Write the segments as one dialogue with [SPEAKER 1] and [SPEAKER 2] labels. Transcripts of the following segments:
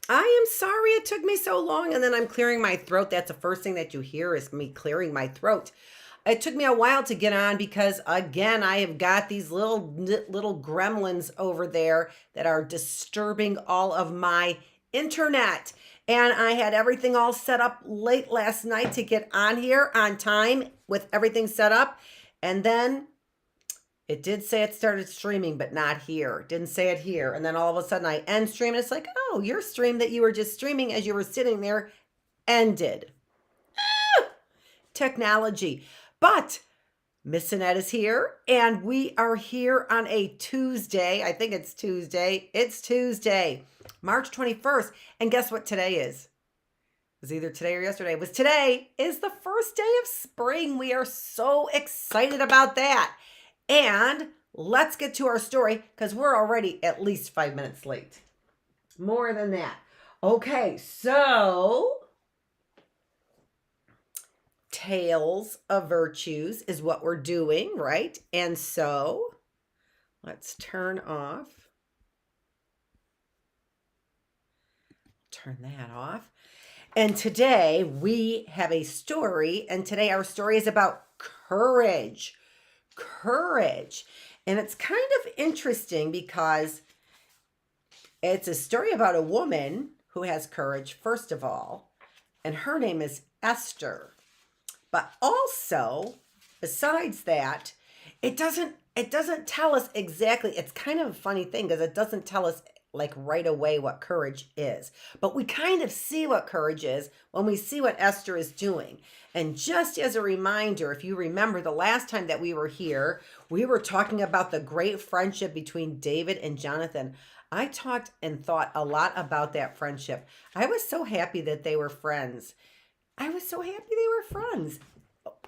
[SPEAKER 1] I am sorry it took me so long, and then I'm clearing my throat. That's the first thing that you hear is me clearing my throat. It took me a while to get on because again, I have got these little gremlins over there that are disturbing all of my internet. And I had everything all set up late last night to get on here on time with everything set up. And then it did say it started streaming, but not here. It didn't say it here. And then all of a sudden I end stream and it's like, oh, your stream that you were just streaming as you were sitting there ended. Technology. But Miss Annette is here and we are here on a Tuesday. I think it's Tuesday. It's Tuesday, March 21st. And guess what today is? It was either today or yesterday. It was today is the first day of spring. We are so excited about that. And let's get to our story because we're already at least 5 minutes late. More than that. Okay, so Tales of Virtues is what we're doing, right? And so let's turn off. Turn that off. And today we have a story, and today our story is about courage. Courage. And it's kind of interesting because it's a story about a woman who has courage, first of all, and her name is Esther. But also, besides that, it doesn't tell us exactly. It's kind of a funny thing because it doesn't tell us like right away what courage is. But we kind of see what courage is when we see what Esther is doing. And just as a reminder, if you remember the last time that we were here, we were talking about the great friendship between David and Jonathan. I talked and thought a lot about that friendship. I was so happy that they were friends. I was so happy they were friends.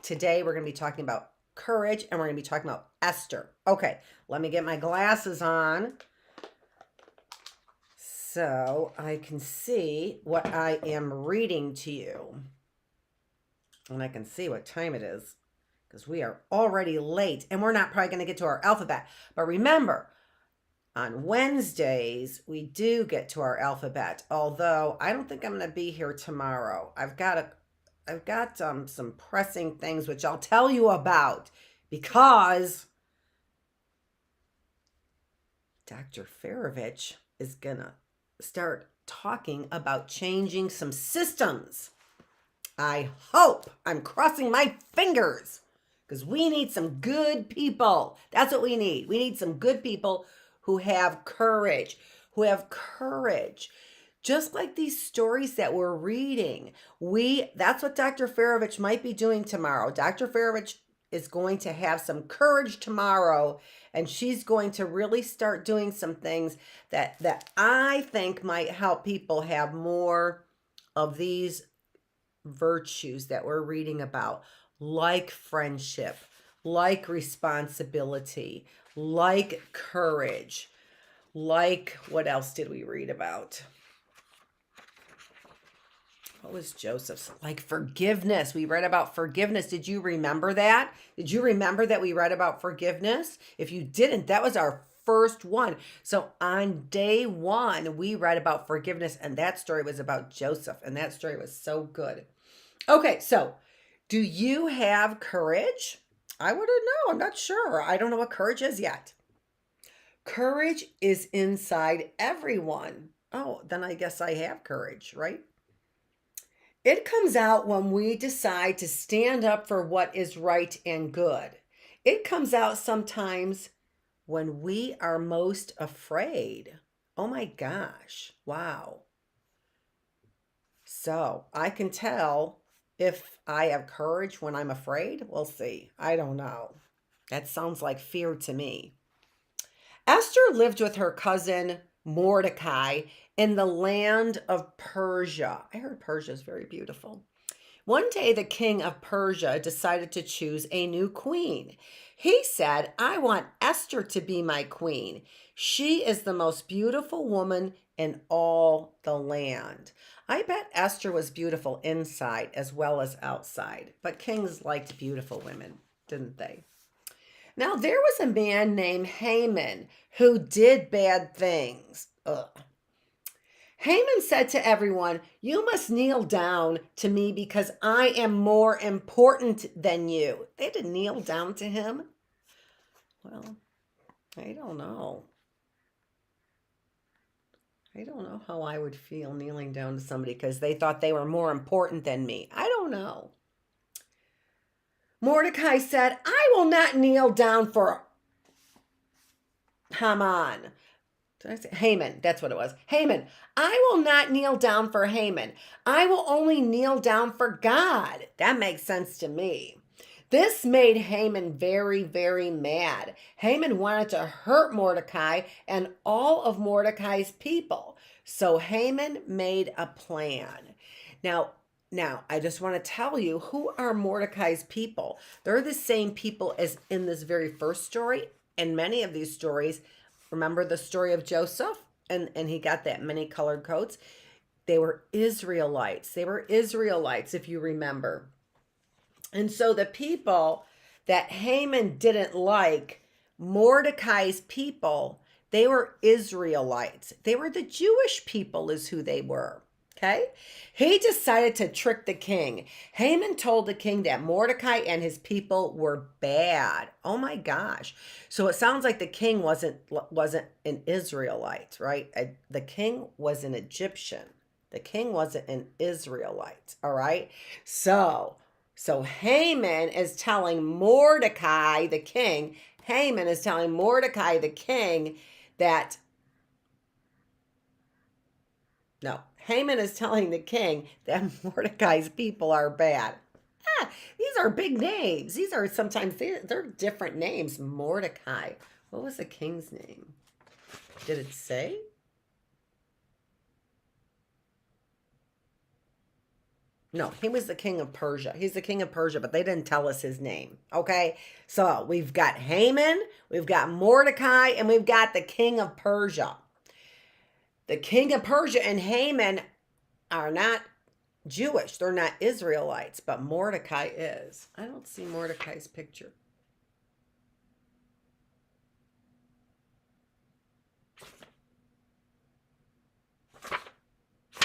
[SPEAKER 1] Today we're going to be talking about courage and we're going to be talking about Esther. Okay, let me get my glasses on so I can see what I am reading to you. And I can see what time it is because we are already late and we're not probably going to get to our alphabet. But remember, on Wednesdays, we do get to our alphabet, although I don't think I'm going to be here tomorrow. I've got some pressing things which I'll tell you about because Dr. Feravich is going to start talking about changing some systems. I hope. I'm crossing my fingers because we need some good people. That's what we need. We need some good people who have courage, Just like these stories that we're reading. That's what Dr. Feravich might be doing tomorrow. Dr. Feravich is going to have some courage tomorrow, and she's going to really start doing some things that I think might help people have more of these virtues that we're reading about, like friendship, like responsibility, like courage, like what else did we read about? What was Joseph's? Like forgiveness. We read about forgiveness. Did you remember that? Did you remember that we read about forgiveness? If you didn't, that was our first one. So on day one, we read about forgiveness, and that story was about Joseph, and that story was so good. Okay, so do you have courage? I wouldn't know. I'm not sure. I don't know what courage is yet. Courage is inside everyone. Oh, then I guess I have courage, right? It comes out when we decide to stand up for what is right and good. It comes out sometimes when we are most afraid. Oh my gosh. Wow. So I can tell if I have courage when I'm afraid. We'll see. I don't know. That sounds like fear to me. Esther lived with her cousin Mordecai in the land of Persia. I heard Persia is very beautiful. One day, the king of Persia decided to choose a new queen. He said, I want Esther to be my queen. She is the most beautiful woman in all the land. I bet Esther was beautiful inside as well as outside, but kings liked beautiful women, didn't they? Now, there was a man named Haman who did bad things. Ugh. Haman said to everyone, "You must kneel down to me because I am more important than you." They had to kneel down to him. Well, I don't know. I don't know how I would feel kneeling down to somebody because they thought they were more important than me. I don't know. Mordecai said, "I will not kneel down for Haman." Did I say Haman? That's what it was. Haman. "I will not kneel down for Haman. I will only kneel down for God." That makes sense to me. This made Haman very, very mad. Haman wanted to hurt Mordecai and all of Mordecai's people. So Haman made a plan. Now, I just want to tell you, who are Mordecai's people? They're the same people as in this very first story. And many of these stories, remember the story of Joseph? And he got that many colored coats. They were Israelites. They were Israelites, if you remember. And so the people that Haman didn't like, Mordecai's people, they were Israelites. They were the Jewish people is who they were. Okay? He decided to trick the king. Haman told the king that Mordecai and his people were bad. Oh my gosh. So it sounds like the king wasn't an Israelite, right? The king was an Egyptian. The king wasn't an Israelite, all right? So Haman is telling Mordecai, the king, Haman is telling Mordecai, the king, that, no, Haman is telling the king that Mordecai's people are bad. These are big names. These are sometimes, they're different names. Mordecai. What was the king's name? Did it say? No, he was the king of Persia. He's the king of Persia, but they didn't tell us his name. Okay? So we've got Haman, we've got Mordecai, and we've got the king of Persia. The king of Persia and Haman are not Jewish. They're not Israelites, but Mordecai is. I don't see Mordecai's picture.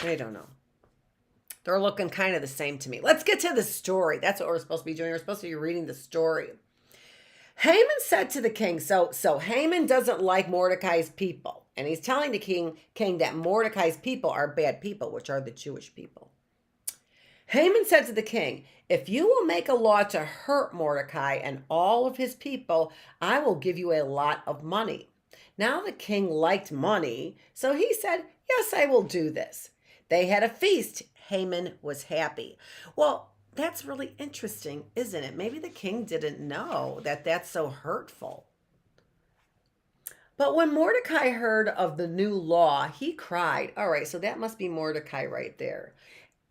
[SPEAKER 1] I don't know. They're looking kind of the same to me. Let's get to the story. That's what we're supposed to be doing. We're supposed to be reading the story. Haman said to the king, so Haman doesn't like Mordecai's people. And he's telling the king that Mordecai's people are bad people, which are the Jewish people. Haman said to the king, "If you will make a law to hurt Mordecai and all of his people, I will give you a lot of money." Now the king liked money, so he said, "Yes, I will do this." They had a feast. Haman was happy. Well, that's really interesting, isn't it? Maybe the king didn't know that that's so hurtful. But when Mordecai heard of the new law, he cried. All right, so that must be Mordecai right there.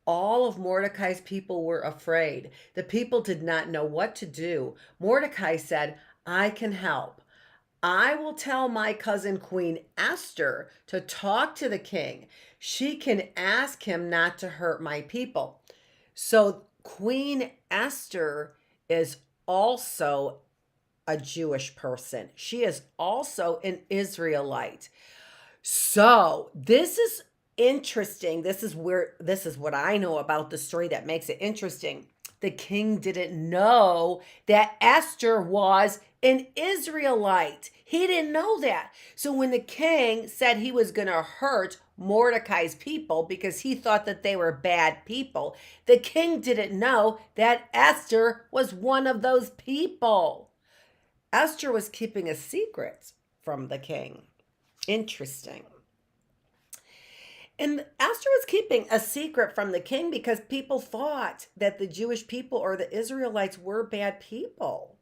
[SPEAKER 1] All of Mordecai's people were afraid. The people did not know what to do. Mordecai said, "I can help. I will tell my cousin Queen Esther to talk to the king. She can ask him not to hurt my people." So Queen Esther is also a Jewish person. She is also an Israelite. So this is interesting. This is what I know about the story that makes it interesting. The king didn't know that Esther was an Israelite. He didn't know that. So when the king said he was going to hurt Mordecai's people because he thought that they were bad people, the king didn't know that Esther was one of those people. Esther was keeping a secret from the king. Interesting. And Esther was keeping a secret from the king because people thought that the Jewish people or the Israelites were bad people.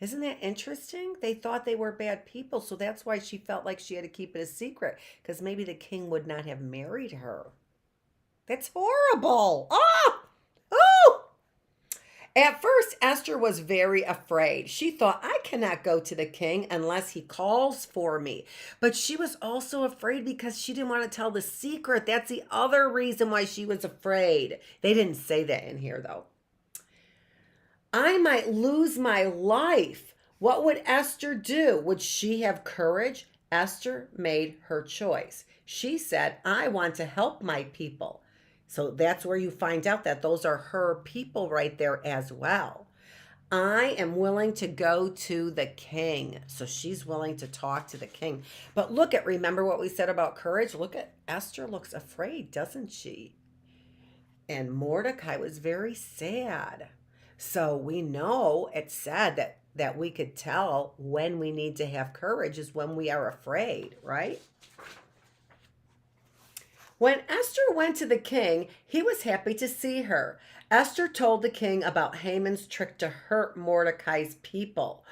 [SPEAKER 1] Isn't that interesting? They thought they were bad people, so that's why she felt like she had to keep it a secret, because maybe the king would not have married her. That's horrible. Oh! At first, Esther was very afraid. She thought, "I cannot go to the king unless he calls for me." But she was also afraid because she didn't want to tell the secret. That's the other reason why she was afraid. They didn't say that in here, though. "I might lose my life. What would Esther do? Would she have courage? Esther made her choice. She said, I want to help my people. So that's where you find out that those are her people right there as well. I am willing to go to the king. So she's willing to talk to the king. But look at, remember what we said about courage? Look at Esther looks afraid, doesn't she? And Mordecai was very sad. So we know it's sad that we could tell when we need to have courage is when we are afraid, right? When Esther went to the king, he was happy to see her. Esther told the king about Haman's trick to hurt Mordecai's people.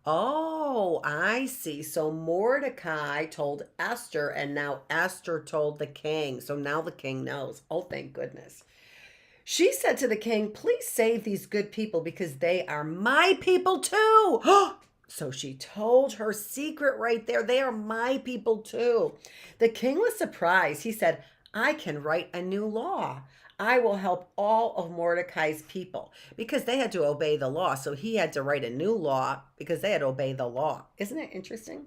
[SPEAKER 1] Oh, I see. So Mordecai told Esther, and now Esther told the king. So now the king knows. Oh, thank goodness. She said to the king, please save these good people because they are my people too. So she told her secret right there. They are my people too. The king was surprised. He said, I can write a new law. I will help all of Mordecai's people because they had to obey the law. So he had to write a new law because they had to obey the law. Isn't it interesting?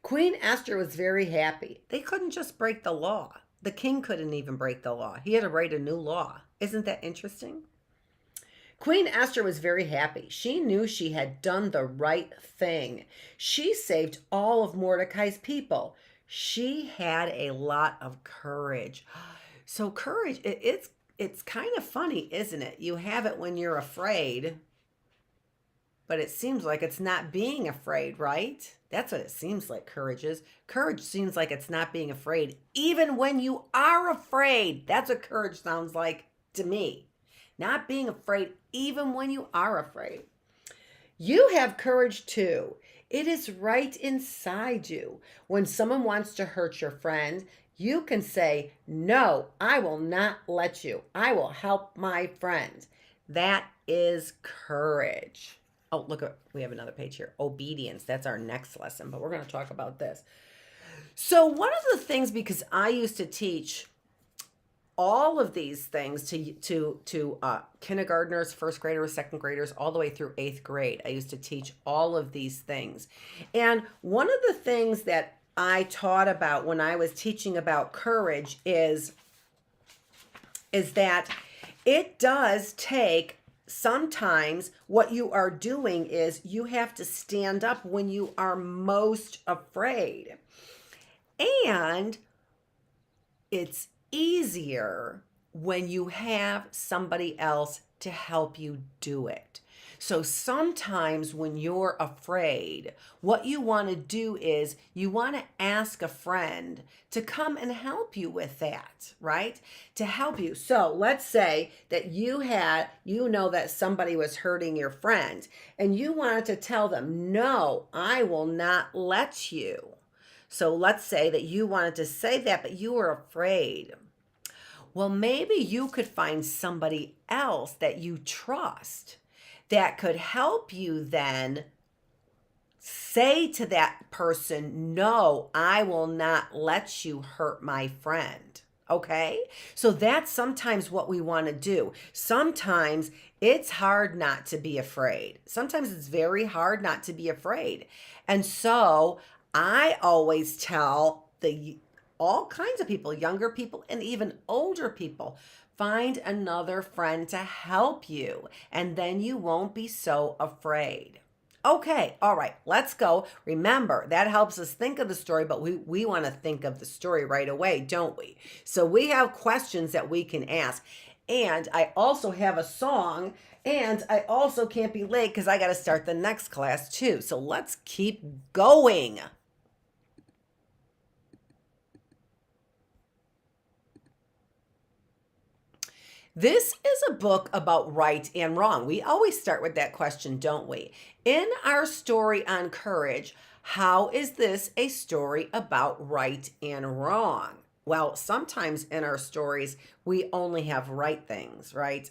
[SPEAKER 1] Queen Esther was very happy. They couldn't just break the law. The king couldn't even break the law. He had to write a new law. Isn't that interesting? Queen Esther was very happy. She knew she had done the right thing. She saved all of Mordecai's people. She had a lot of courage. So courage, it's kind of funny, isn't it? You have it when you're afraid, but it seems like it's not being afraid, right? That's what it seems like courage is. Courage seems like it's not being afraid, even when you are afraid. That's what courage sounds like to me. Not being afraid, even when you are afraid. You have courage too. It is right inside you. When someone wants to hurt your friend, you can say, no, I will not let you. I will help my friend. That is courage. Oh, look, we have another page here. Obedience. That's our next lesson, but we're going to talk about this. So one of the things, because I used to teach all of these things to kindergartners, first graders, second graders, all the way through 8th grade. I used to teach all of these things. And one of the things that I taught about when I was teaching about courage is that it does take, sometimes what you are doing is you have to stand up when you are most afraid. And it's easier when you have somebody else to help you do it. So sometimes when you're afraid, what you want to do is you want to ask a friend to come and help you with that, right? To help you. So let's say that you know that somebody was hurting your friend and you wanted to tell them, no, I will not let you. So let's say that you wanted to say that, but you were afraid. Well, maybe you could find somebody else that you trust that could help you then say to that person, no, I will not let you hurt my friend. Okay? So that's sometimes what we want to do. Sometimes it's hard not to be afraid. Sometimes it's very hard not to be afraid. And so I always tell all kinds of people, younger people and even older people, find another friend to help you, and then you won't be so afraid. Okay, all right, let's go. Remember, that helps us think of the story, but we want to think of the story right away, don't we? So we have questions that we can ask. And I also have a song, and I also can't be late because I got to start the next class too. So let's keep going. This is a book about right and wrong. We always start with that question, don't we? In our story on courage, how is this a story about right and wrong? Well, sometimes in our stories, we only have right things, right?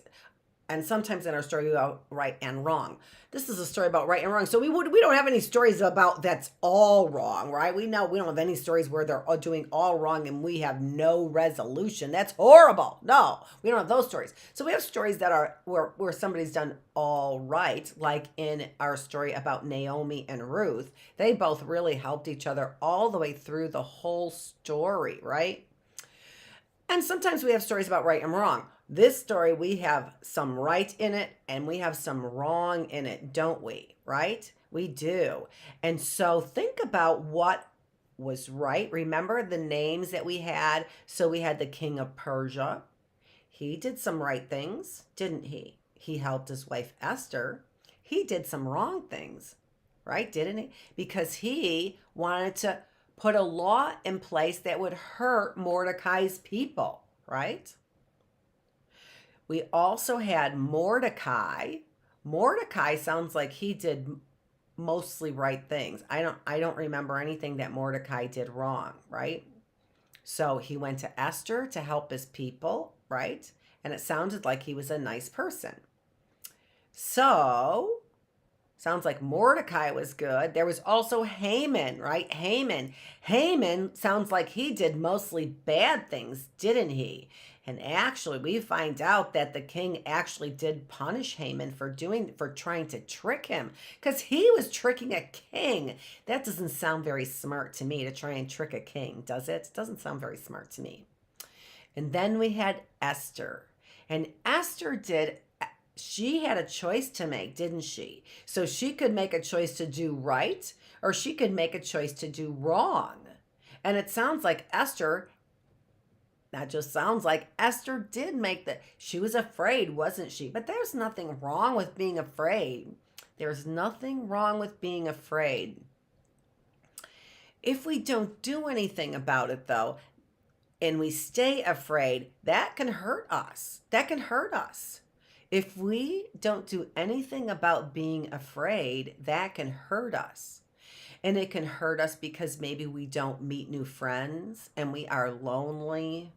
[SPEAKER 1] And sometimes in our story we go right and wrong. This is a story about right and wrong. So we don't have any stories about that's all wrong, right? We know we don't have any stories where they're all doing all wrong and we have no resolution. That's horrible. No, we don't have those stories. So we have stories that are where somebody's done all right, like in our story about Naomi and Ruth. They both really helped each other all the way through the whole story, right? And sometimes we have stories about right and wrong. This story, we have some right in it and we have some wrong in it, don't we? Right? We do. And so think about what was right. Remember the names that we had? So we had the king of Persia. He did some right things, didn't he? He helped his wife Esther. He did some wrong things, right? Didn't he? Because he wanted to put a law in place that would hurt Mordecai's people, right? We also had Mordecai. Mordecai sounds like he did mostly right things. I don't remember anything that Mordecai did wrong, right? So he went to Esther to help his people, right? And it sounded like he was a nice person. So sounds like Mordecai was good. There was also Haman, right? Haman sounds like he did mostly bad things, didn't he? And actually, we find out that the king actually did punish Haman for trying to trick him, because he was tricking a king. That doesn't sound very smart to me, to try and trick a king, does it? It doesn't sound very smart to me. And then we had Esther. And Esther she had a choice to make, didn't she? So she could make a choice to do right, or she could make a choice to do wrong. And it sounds like Esther, that just sounds like Esther did she was afraid, wasn't she? But there's nothing wrong with being afraid. There's nothing wrong with being afraid. If we don't do anything about it, though, and we stay afraid, that can hurt us. That can hurt us. If we don't do anything about being afraid, that can hurt us. And it can hurt us because maybe we don't meet new friends and we are lonely.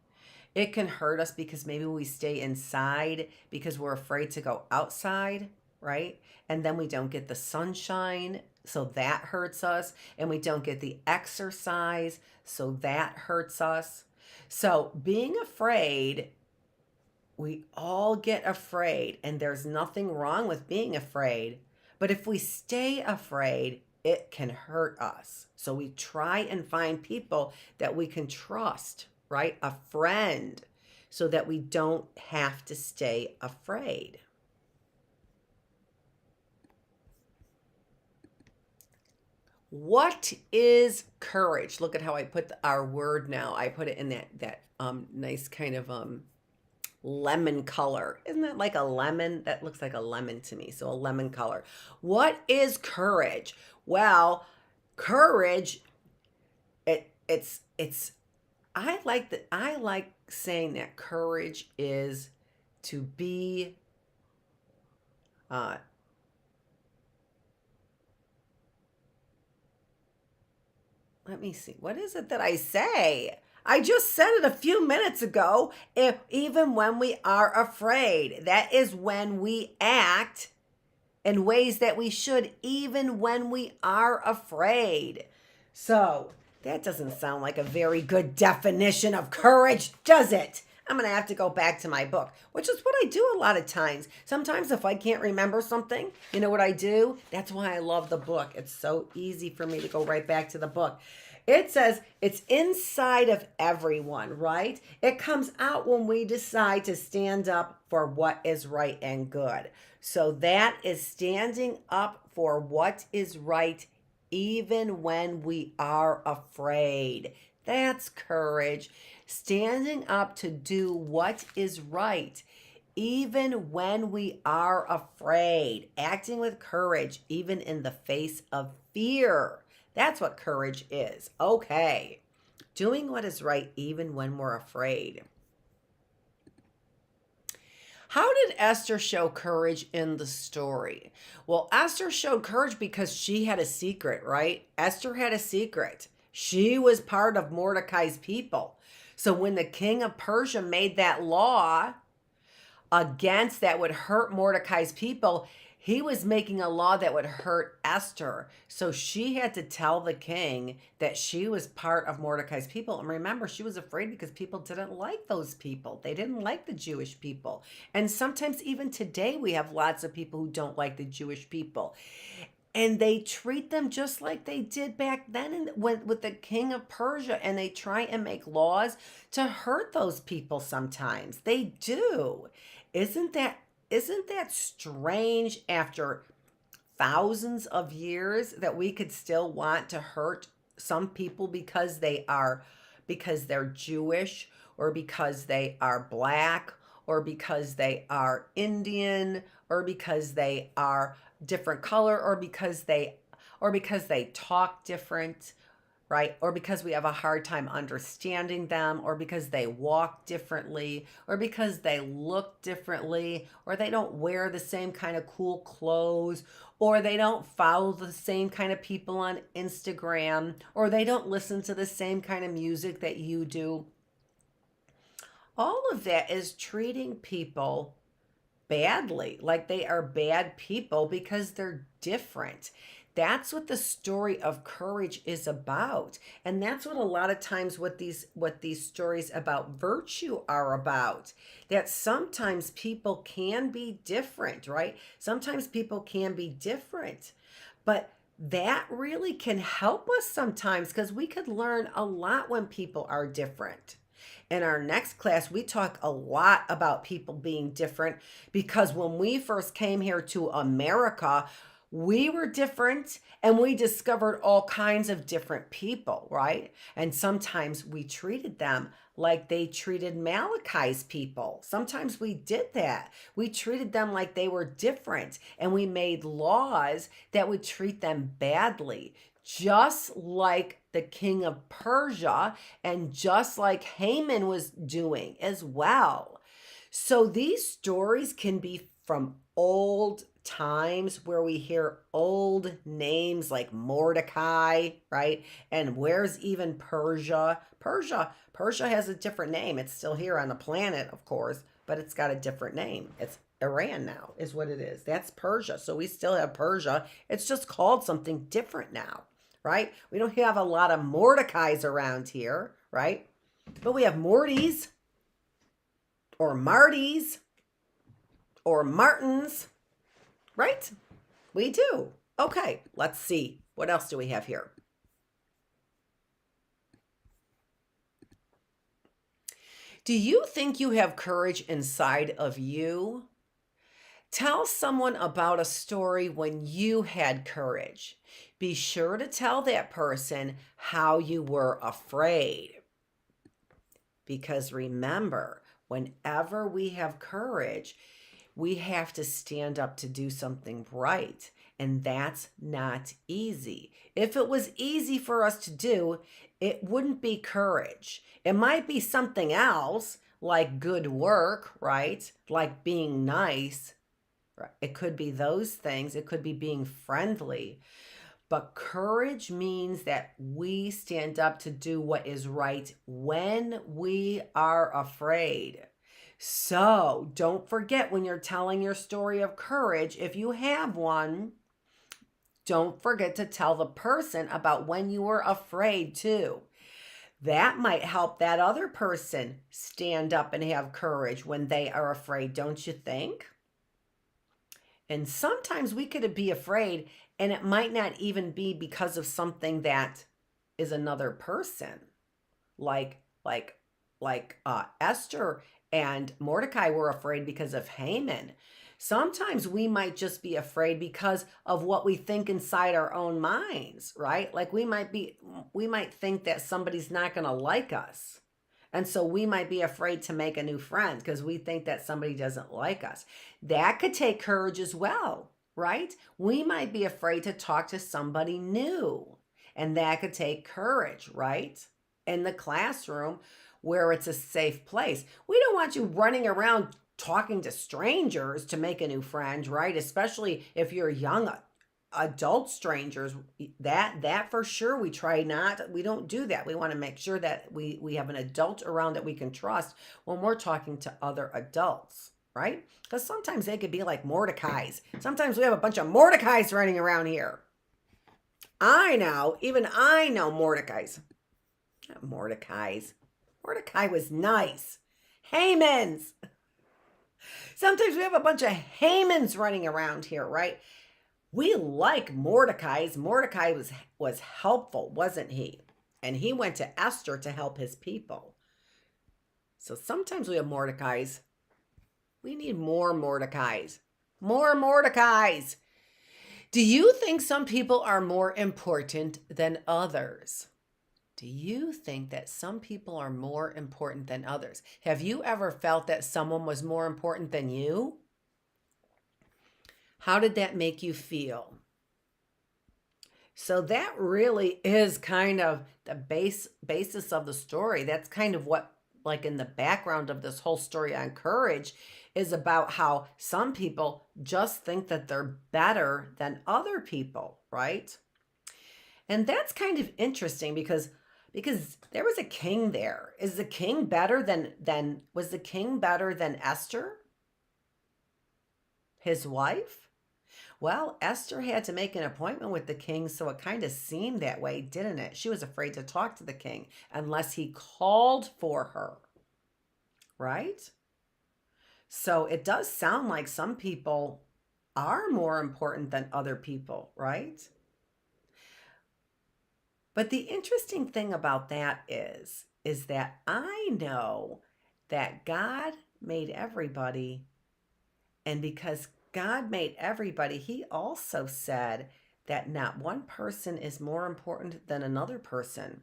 [SPEAKER 1] It can hurt us because maybe we stay inside because we're afraid to go outside, right? And then we don't get the sunshine, so that hurts us. And we don't get the exercise, so that hurts us. So being afraid, we all get afraid, and there's nothing wrong with being afraid. But if we stay afraid, it can hurt us. So we try and find people that we can trust, right? A friend, so that we don't have to stay afraid. What is courage? Look at how I put our word now. I put it in that nice kind of lemon color. Isn't that like a lemon? That looks like a lemon to me. So a lemon color. What is courage? Well, courage, it's I like saying that courage is to be let me see. What is it that I say? I just said it a few minutes ago. Even when we are afraid, that is when we act in ways that we should, even when we are afraid. So that doesn't sound like a very good definition of courage, does it? I'm going to have to go back to my book, which is what I do a lot of times. Sometimes if I can't remember something, you know what I do? That's why I love the book. It's so easy for me to go right back to the book. It says it's inside of everyone, right? It comes out when we decide to stand up for what is right and good. So that is standing up for what is right, even when we are afraid. That's courage. Standing up to do what is right, even when we are afraid. Acting with courage, even in the face of fear. That's what courage is. Okay. Doing what is right, even when we're afraid. How did Esther show courage in the story? Well, Esther showed courage because she had a secret, right? Esther had a secret. She was part of Mordecai's people. So when the king of Persia made that law, against that would hurt Mordecai's people, he was making a law that would hurt Esther. So she had to tell the king that she was part of Mordecai's people. And remember, she was afraid because people didn't like those people. They didn't like the Jewish people. And sometimes even today we have lots of people who don't like the Jewish people. And they treat them just like they did back then with the king of Persia. And they try and make laws to hurt those people sometimes. They do. Isn't that strange after thousands of years that we could still want to hurt some people because they're Jewish, or because they are black, or because they are Indian, or because they are different color, or because they talk different, right? Or because we have a hard time understanding them, or because they walk differently, or because they look differently, or they don't wear the same kind of cool clothes, or they don't follow the same kind of people on Instagram, or they don't listen to the same kind of music that you do. All of that is treating people badly, like they are bad people because they're different. That's what the story of courage is about. And that's what a lot of times what these stories about virtue are about. That sometimes people can be different, right? Sometimes people can be different. But that really can help us sometimes, because we could learn a lot when people are different. In our next class, we talk a lot about people being different, because when we first came here to America, we were different and we discovered all kinds of different people, right? And sometimes we treated them like they treated Malachi's people. Sometimes we did that. We treated them like they were different, and we made laws that would treat them badly, just like the king of Persia and just like Haman was doing as well. So these stories can be from old times, where we hear old names like Mordecai, right? And where's even Persia? Persia has a different name. It's still here on the planet, of course, but it's got a different name. It's Iran now, is what it is. That's Persia. So we still have Persia. It's just called something different now, right? We don't have a lot of Mordecais around here, right? But we have Mortys, or Martys, or Martins, right? We do. Okay, let's see. What else do we have here? Do you think you have courage inside of you? Tell someone about a story when you had courage. Be sure to tell that person how you were afraid. Because remember, whenever we have courage, we have to stand up to do something right. And that's not easy. If it was easy for us to do, it wouldn't be courage. It might be something else, like good work, right? Like being nice. It could be those things. It could be being friendly. But courage means that we stand up to do what is right when we are afraid. So don't forget, when you're telling your story of courage, if you have one, don't forget to tell the person about when you were afraid too. That might help that other person stand up and have courage when they are afraid, don't you think? And sometimes we could be afraid, and it might not even be because of something that is another person. Like Esther and Mordecai were afraid because of Haman. Sometimes we might just be afraid because of what we think inside our own minds, right? Like we might think that somebody's not going to like us. And so we might be afraid to make a new friend because we think that somebody doesn't like us. That could take courage as well, right? We might be afraid to talk to somebody new, and that could take courage, right? In the classroom, where it's a safe place. We don't want you running around talking to strangers to make a new friend, right? Especially if you're young adult strangers. That for sure we don't do that. We want to make sure that we have an adult around that we can trust when we're talking to other adults, right? Because sometimes they could be like Mordecai's. Sometimes we have a bunch of Mordecai's running around here. Even I know Mordecai's. Not Mordecai's. Mordecai was nice. Haman's. Sometimes we have a bunch of Haman's running around here, right? We like Mordecai's. Mordecai was helpful, wasn't he? And he went to Esther to help his people. So sometimes we have Mordecai's. We need more Mordecai's. More Mordecai's. Do you think some people are more important than others? Do you think that some people are more important than others? Have you ever felt that someone was more important than you? How did that make you feel? So that really is kind of the basis of the story. That's kind of what, like in the background of this whole story on courage, is about how some people just think that they're better than other people, right? And that's kind of interesting because there was a king there. Was the king better than Esther, his wife? Well, Esther had to make an appointment with the king, so it kind of seemed that way, didn't it? She was afraid to talk to the king unless he called for her, right? So it does sound like some people are more important than other people, right? But the interesting thing about that is that I know that God made everybody, and because God made everybody, he also said that not one person is more important than another person.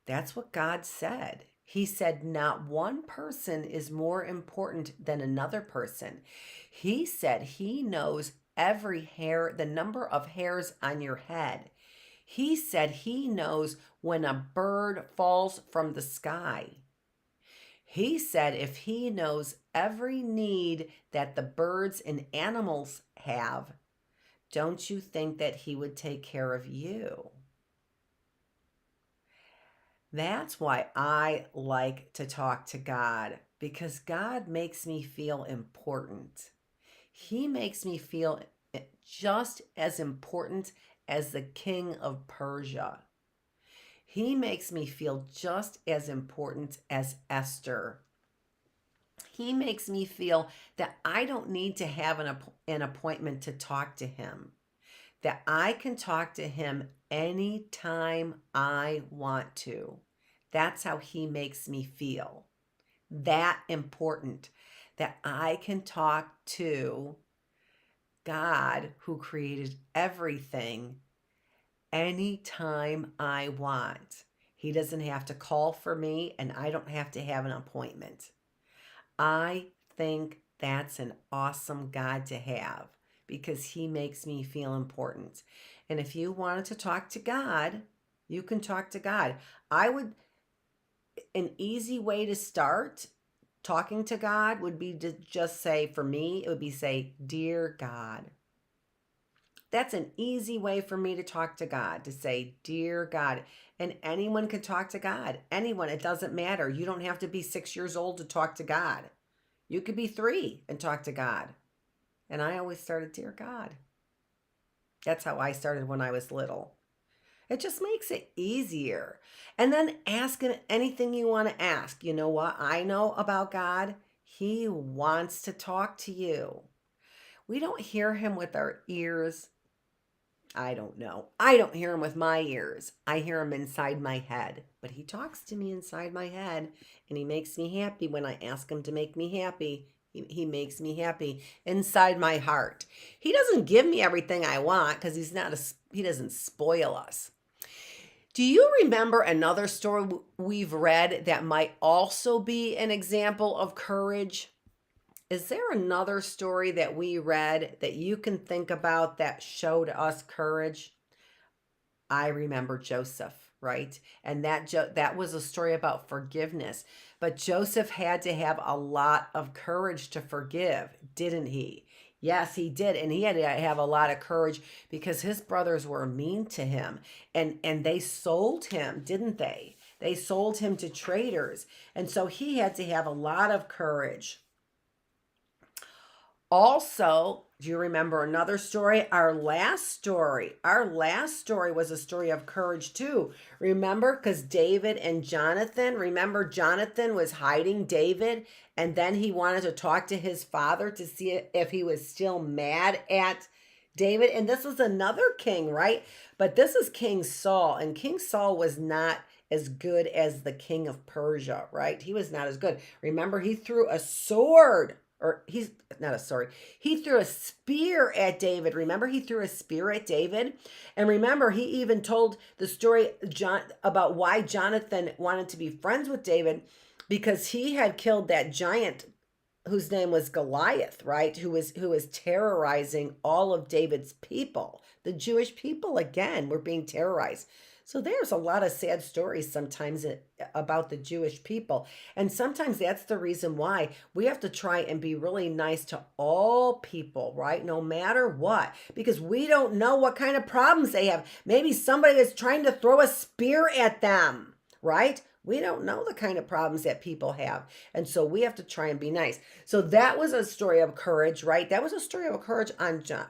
[SPEAKER 1] That's what God said. He said not one person is more important than another person. He said he knows every hair, the number of hairs on your head. He said he knows when a bird falls from the sky. He said if he knows every need that the birds and animals have, don't you think that he would take care of you? That's why I like to talk to God, because God makes me feel important. He makes me feel just as important as the king of Persia. He makes me feel just as important as Esther. He makes me feel that I don't need to have an appointment to talk to him, that I can talk to him anytime I want to. That's how he makes me feel. That important, that I can talk to God who created everything anytime I want. He doesn't have to call for me, and I don't have to have an appointment. I think that's an awesome God to have because he makes me feel important. And if you wanted to talk to God, you can talk to God. An easy way to start talking to God would be to just say, for me, it would be say, Dear God. That's an easy way for me to talk to God, to say, Dear God. And anyone can talk to God. Anyone. It doesn't matter. You don't have to be 6 years old to talk to God. You could be 3 and talk to God. And I always started, Dear God. That's how I started when I was little. It just makes it easier. And then ask him anything you want to ask. You know what I know about God? He wants to talk to you. We don't hear him with our ears. I don't know. I don't hear him with my ears. I hear him inside my head. But he talks to me inside my head, and he makes me happy when I ask him to make me happy. He makes me happy inside my heart. He doesn't give me everything I want because he doesn't spoil us. Do you remember another story we've read that might also be an example of courage? Is there another story that we read that you can think about that showed us courage? I remember Joseph, right? And that was a story about forgiveness. But Joseph had to have a lot of courage to forgive, didn't he? Yes, he did. And he had to have a lot of courage because his brothers were mean to him. And they sold him, didn't they? They sold him to traders. And so he had to have a lot of courage. Also, do you remember another story? Our last story. Our last story was a story of courage too. Remember? Because David and Jonathan, remember Jonathan was hiding David and then he wanted to talk to his father to see if he was still mad at David. And this was another king, right? But this is King Saul. And King Saul was not as good as the king of Persia, right? He was not as good. Remember, he threw a sword, or he's not a sword. He threw a spear at David. Remember, he threw a spear at David. And remember, he even told the story about why Jonathan wanted to be friends with David because he had killed that giant whose name was Goliath, right? Who was terrorizing all of David's people. The Jewish people again were being terrorized. So there's a lot of sad stories sometimes about the Jewish people. And sometimes that's the reason why we have to try and be really nice to all people, right? No matter what, because we don't know what kind of problems they have. Maybe somebody is trying to throw a spear at them, right? We don't know the kind of problems that people have. And so we have to try and be nice. So that was a story of courage, right? That was a story of courage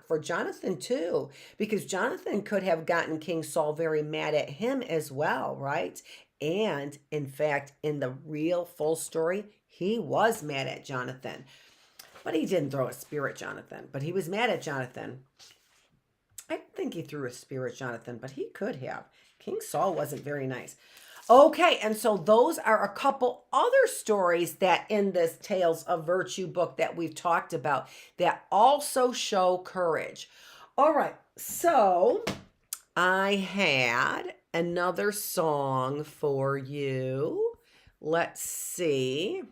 [SPEAKER 1] for Jonathan too, because Jonathan could have gotten King Saul very mad at him as well, right? And in fact, in the real full story, he was mad at Jonathan. But he didn't throw a spear at Jonathan, but he was mad at Jonathan. I don't think he threw a spear at Jonathan, but he could have. King Saul wasn't very nice. Okay, and so those are a couple other stories that in this Tales of Virtue book that we've talked about that also show courage. All right, so I had another song for you. Let's see.